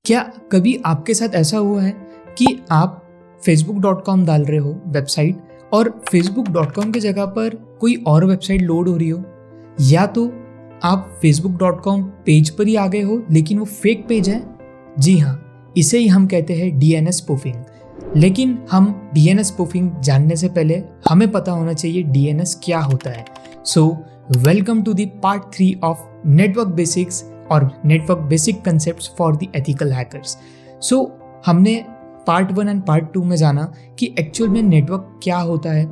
क्या कभी आपके साथ ऐसा हुआ है कि आप facebook.com डाल रहे हो वेबसाइट और facebook.com की जगह पर कोई और वेबसाइट लोड हो रही हो, या तो आप facebook.com पेज पर ही आ गए हो लेकिन वो फेक पेज है। जी हाँ, इसे ही हम कहते हैं DNS स्पूफिंग। लेकिन हम DNS स्पूफिंग जानने से पहले हमें पता होना चाहिए DNS क्या होता है। So welcome to the part 3 of network basics और network basic concepts for the ethical hackers. So हमने पार्ट 1 एंड पार्ट 2 में जाना कि एक्चुअल में नेटवर्क क्या होता है।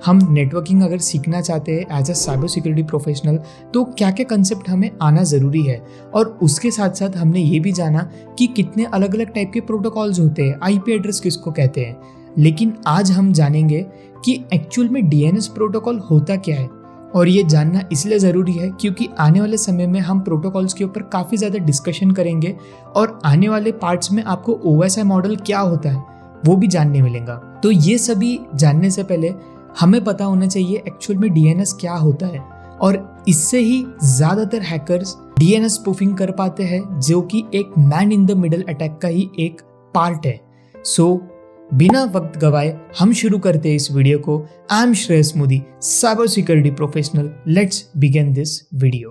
हम नेटवर्किंग अगर सीखना चाहते हैं as a cyber security professional तो क्या क्या कंसेप्ट हमें आना ज़रूरी है, और उसके साथ साथ हमने ये भी जाना कि कितने अलग अलग टाइप के प्रोटोकॉल्स होते हैं, IP एड्रेस किसको कहते हैं। लेकिन आज हम जानेंगे कि एक्चुअल में DNS प्रोटोकॉल होता क्या है, और ये जानना इसलिए ज़रूरी है क्योंकि आने वाले समय में हम प्रोटोकॉल्स के ऊपर काफ़ी ज़्यादा डिस्कशन करेंगे और आने वाले पार्ट्स में आपको OSI मॉडल क्या होता है वो भी जानने मिलेगा। तो ये सभी जानने से पहले हमें पता होना चाहिए एक्चुअल में DNS क्या होता है, और इससे ही ज़्यादातर हैकर्स DNS स्पूफिंग कर पाते हैं, जो कि एक man in the middle attack का ही एक पार्ट है। सो बिना वक्त गवाए हम शुरू करते हैं इस वीडियो को। I am Shreyas Modi, cyber security professional. Let's begin this video.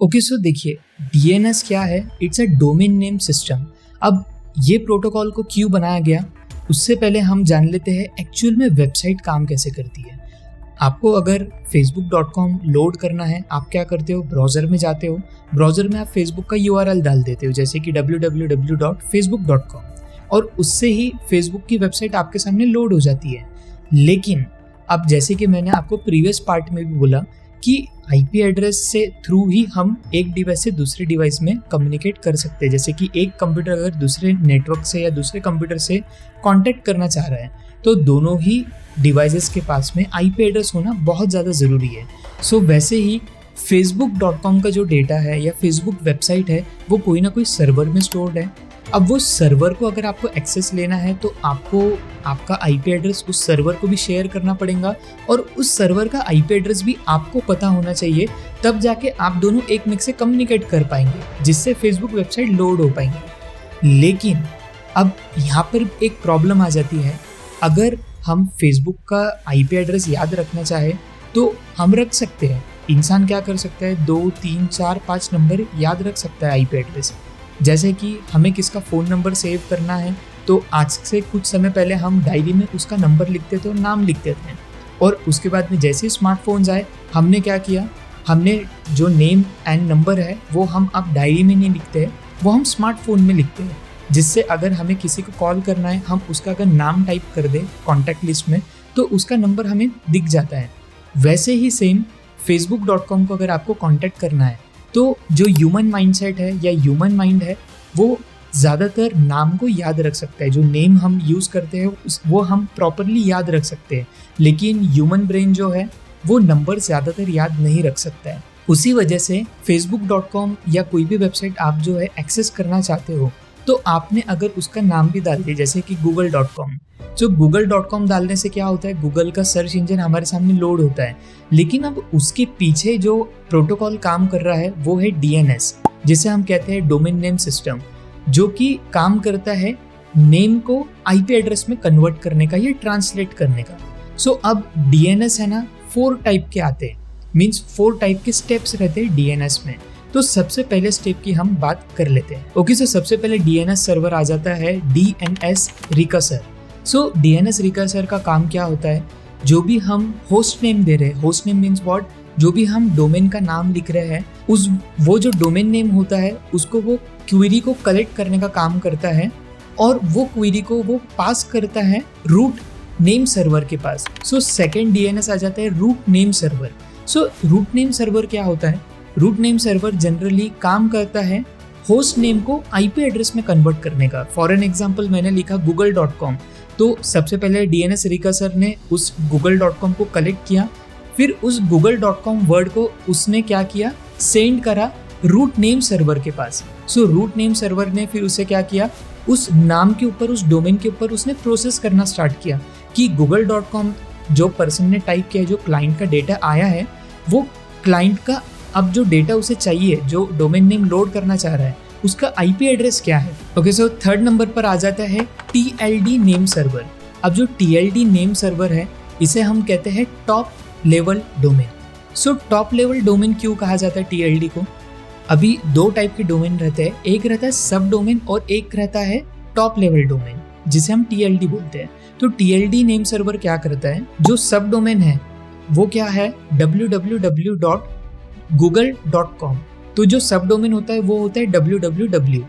Okay, so देखिए DNS क्या है। It's a domain name system. अब ये प्रोटोकॉल को क्यों बनाया गया, उससे पहले हम जान लेते हैं एक्चुअल में वेबसाइट काम कैसे करती है। आपको अगर facebook.com लोड करना है, आप क्या करते हो, ब्राउज़र में जाते हो, ब्राउज़र में आप फेसबुक का URL डाल देते हो, जैसे कि www.facebook.com, और उससे ही फेसबुक की वेबसाइट आपके सामने लोड हो जाती है। लेकिन अब जैसे कि मैंने आपको प्रीवियस पार्ट में भी बोला कि IP एड्रेस से थ्रू ही हम एक डिवाइस से दूसरे डिवाइस में कम्युनिकेट कर सकते हैं। जैसे कि एक कंप्यूटर अगर दूसरे नेटवर्क से या दूसरे कंप्यूटर से कांटेक्ट करना चाह रहा है तो दोनों ही डिवाइसेस के पास में IP एड्रेस होना बहुत ज़्यादा ज़रूरी है। सो वैसे ही facebook.com का जो डेटा है या फेसबुक वेबसाइट है वो कोई ना कोई सर्वर में स्टोर्ड है। अब वो सर्वर को अगर आपको एक्सेस लेना है तो आपको आपका IP एड्रेस उस सर्वर को भी शेयर करना पड़ेगा, और उस सर्वर का IP एड्रेस भी आपको पता होना चाहिए, तब जाके आप दोनों एक मिनट से कम्युनिकेट कर पाएंगे, जिससे फेसबुक वेबसाइट लोड हो पाएंगे। लेकिन अब यहाँ पर एक प्रॉब्लम आ जाती है। अगर हम फेसबुक का IP एड्रेस याद रखना चाहे तो हम रख सकते हैं। इंसान क्या कर सकता है, 2, 3, 4, 5 नंबर याद रख सकता है IP एड्रेस। जैसे कि हमें किसका फ़ोन नंबर सेव करना है तो आज से कुछ समय पहले हम डायरी में उसका नंबर लिखते थे और नाम लिखते थे, और उसके बाद में जैसे ही स्मार्टफोन्स आए हमने क्या किया, हमने जो नेम एंड नंबर है वो हम अब डायरी में नहीं लिखते हैं, वो हम स्मार्टफोन में लिखते हैं, जिससे अगर हमें किसी को कॉल करना है हम उसका अगर नाम टाइप कर दें कॉन्टैक्ट लिस्ट में तो उसका नंबर हमें दिख जाता है। वैसे ही सेम facebook.com को अगर आपको कॉन्टैक्ट करना है तो जो ह्यूमन माइंडसेट है या ह्यूमन माइंड है वो ज़्यादातर नाम को याद रख सकता है। जो नेम हम यूज़ करते हैं वो हम प्रॉपरली याद रख सकते हैं, लेकिन ह्यूमन ब्रेन जो है वो नंबर ज़्यादातर याद नहीं रख सकता है। उसी वजह से facebook.com या कोई भी वेबसाइट आप जो है एक्सेस करना चाहते हो तो आपने अगर उसका नाम भी डाल दिया, जैसे कि google.com, जो google.com डालने से क्या होता है, गूगल का सर्च इंजन हमारे सामने लोड होता है। लेकिन अब उसके पीछे जो प्रोटोकॉल काम कर रहा है वो है DNS, जिसे हम कहते हैं डोमेन नेम सिस्टम, जो कि काम करता है नेम को IP एड्रेस में कन्वर्ट करने का या ट्रांसलेट करने का। सो अब DNS है ना, 4 टाइप के आते हैं, मीन्स 4 टाइप के स्टेप्स रहते हैं DNS में। तो सबसे पहले स्टेप की हम बात कर लेते हैं। ओके, सो सबसे पहले DNS सर्वर आ जाता है DNS रिकर्सर। सो DNS रिकर्सर का काम क्या होता है, जो भी हम होस्ट नेम दे रहे हैं, होस्ट नेम मीन्स व्हाट, जो भी हम डोमेन का नाम लिख रहे हैं वो जो डोमेन नेम होता है उसको वो क्वेरी को कलेक्ट करने का काम करता है, और वो क्वेरी को वो पास करता है रूट नेम सर्वर के पास। सो सेकेंड DNS आ जाता है root name server. So root name server क्या होता है, रूट नेम सर्वर जनरली काम करता है होस्ट नेम को IP एड्रेस में कन्वर्ट करने का। फॉर एन एग्जाम्पल मैंने लिखा google.com, तो सबसे पहले DNS रिकर्सर ने उस google.com को कलेक्ट किया, फिर उस google.com वर्ड को उसने क्या किया, सेंड करा रूट नेम सर्वर के पास। सो रूट नेम सर्वर ने फिर उसे क्या किया, उस नाम के ऊपर, उस डोमेन के ऊपर उसने प्रोसेस करना स्टार्ट किया कि google.com जो पर्सन ने टाइप किया, जो क्लाइंट का डेटा आया है, वो क्लाइंट का अब जो डेटा उसे चाहिए, जो डोमेन नेम लोड करना चाह रहा है, उसका आईपी एड्रेस क्या है। ओके, सो थर्ड नंबर पर आ जाता है TLD नेम सर्वर। अब जो TLD नेम सर्वर है, इसे हम कहते हैं top level domain. So top level domain क्यों कहा जाता है TLD को? अभी दो टाइप के डोमेन रहते हैं, एक रहता है सब डोमेन और एक रहता है टॉप लेवल डोमेन, जिसे हम TLD बोलते हैं। तो TLD नेम सर्वर क्या करता है, जो सब डोमेन है वो क्या है, www.google.com। तो जो सब डोमेन होता है वो होता है www.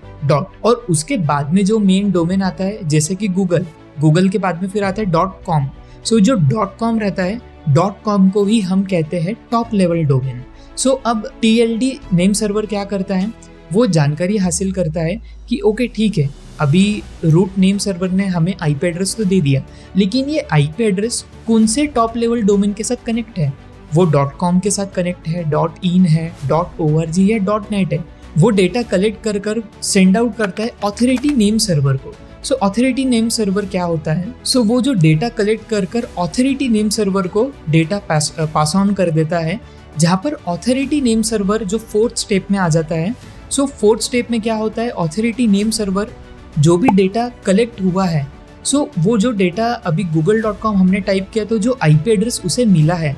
और उसके बाद में जो मेन डोमेन आता है, जैसे कि गूगल के बाद में फिर आता है .com। सो जो .com रहता है, .com को ही हम कहते हैं टॉप लेवल डोमेन। सो अब TLD नेम सर्वर क्या करता है, वो जानकारी हासिल करता है कि ओके ठीक है, अभी रूट नेम सर्वर ने हमें आईपी एड्रेस तो दे दिया, लेकिन ये आईपी एड्रेस कौन से टॉप लेवल डोमेन के साथ कनेक्ट है? वो .com के साथ कनेक्ट है, .in है, .org है, .net है। वो डेटा कलेक्ट कर सेंड आउट करता है ऑथोरिटी नेम सर्वर को। सो ऑथोरिटी नेम सर्वर क्या होता है? सो वो जो डेटा कलेक्ट कर ऑथोरिटी नेम सर्वर को डेटा पास ऑन कर देता है, जहाँ पर ऑथोरिटी नेम सर्वर जो फोर्थ स्टेप में आ जाता है। सो फोर्थ स्टेप में क्या होता है, ऑथोरिटी नेम सर्वर जो भी डेटा कलेक्ट हुआ है, सो वो जो डेटा अभी google.com हमने टाइप किया, तो जो आईपी एड्रेस उसे मिला है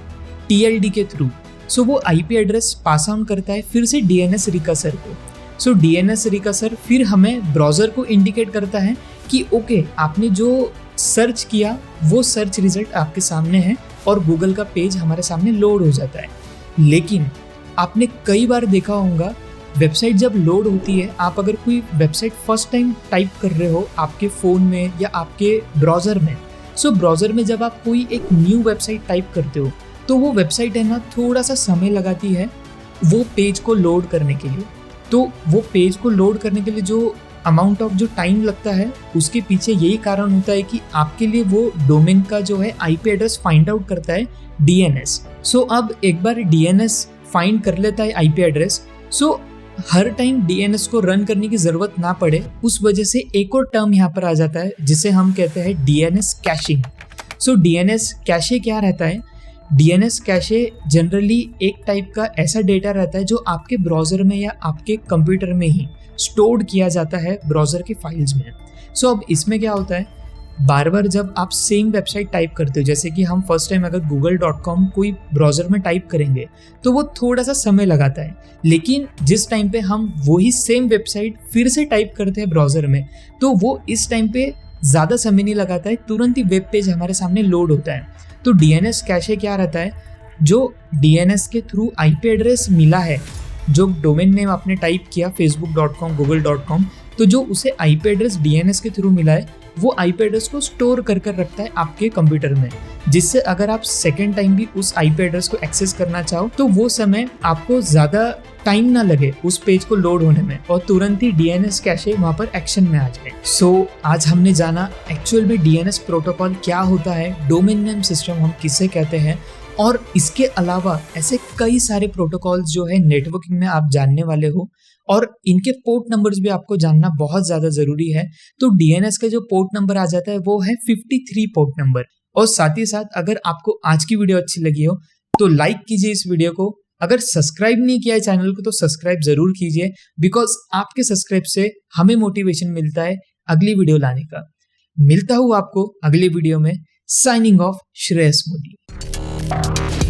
TLD के थ्रू, सो वो आईपी एड्रेस पास ऑन करता है फिर से DNS रिकसर को। सो DNS रिकसर फिर हमें ब्राउज़र को इंडिकेट करता है कि ओके, आपने जो सर्च किया वो सर्च रिजल्ट आपके सामने है और गूगल का पेज हमारे सामने लोड हो जाता है। लेकिन आपने कई बार देखा होगा, वेबसाइट जब लोड होती है, आप अगर कोई वेबसाइट फर्स्ट टाइम टाइप कर रहे हो आपके फ़ोन में या आपके ब्राउज़र में, सो ब्राउज़र में जब आप कोई एक न्यू वेबसाइट टाइप करते हो, तो वो वेबसाइट है ना, थोड़ा सा समय लगाती है वो पेज को लोड करने के लिए। तो वो पेज को लोड करने के लिए जो अमाउंट ऑफ जो टाइम लगता है, उसके पीछे यही कारण होता है कि आपके लिए वो डोमेन का जो है आईपी एड्रेस फाइंड आउट करता है DNS। सो अब एक बार DNS फाइंड कर लेता है आईपी एड्रेस, सो हर टाइम DNS को रन करने की ज़रूरत ना पड़े, उस वजह से एक और टर्म यहाँ पर आ जाता है जिसे हम कहते हैं DNS कैशिंग। सो DNS कैशे क्या रहता है? DNS कैशे जनरली एक टाइप का ऐसा डेटा रहता है जो आपके ब्राउज़र में या आपके कंप्यूटर में ही स्टोर्ड किया जाता है ब्राउज़र के फाइल्स में। सो अब इसमें क्या होता है, बार बार जब आप सेम वेबसाइट टाइप करते हो, जैसे कि हम फर्स्ट टाइम अगर google.com कोई ब्राउज़र में टाइप करेंगे तो वो थोड़ा सा समय लगाता है, लेकिन जिस टाइम पे हम वही सेम वेबसाइट फिर से टाइप करते हैं ब्राउज़र में, तो वो इस टाइम पे ज़्यादा समय नहीं लगाता है, तुरंत ही वेब पेज हमारे सामने लोड होता है। तो DNS कैशे क्या रहता है, जो DNS के थ्रू आईपी एड्रेस मिला है, जो डोमेन नेम आपने टाइप किया facebook.com, google.com, तो जो उसे आईपी एड्रेस DNS के थ्रू मिला है, वो आईपी एड्रेस को स्टोर कर रखता है आपके कंप्यूटर में, जिससे अगर आप सेकेंड टाइम भी उस आईपी एड्रेस को एक्सेस करना चाहो तो वो समय आपको ज़्यादा टाइम ना लगे उस पेज को लोड होने में और तुरंत ही DNS कैशे वहाँ पर एक्शन में आ जाए। सो आज हमने जाना एक्चुअल में DNS प्रोटोकॉल क्या होता है, डोमेन नेम सिस्टम हम किसे कहते हैं, और इसके अलावा ऐसे कई सारे प्रोटोकॉल्स जो है नेटवर्किंग में आप जानने वाले हो, और इनके पोर्ट नंबर्स भी आपको जानना बहुत ज़्यादा ज़रूरी है। तो DNS का जो पोर्ट नंबर आ जाता है वो है 53 पोर्ट नंबर। और साथ ही साथ अगर आपको आज की वीडियो अच्छी लगी हो तो लाइक कीजिए इस वीडियो को, अगर सब्सक्राइब नहीं किया है चैनल को तो सब्सक्राइब जरूर कीजिए, बिकॉज आपके सब्सक्राइब से हमें मोटिवेशन मिलता है अगली वीडियो लाने का। मिलता हूँ आपको अगली वीडियो में। Signing off, Shreyas Modi.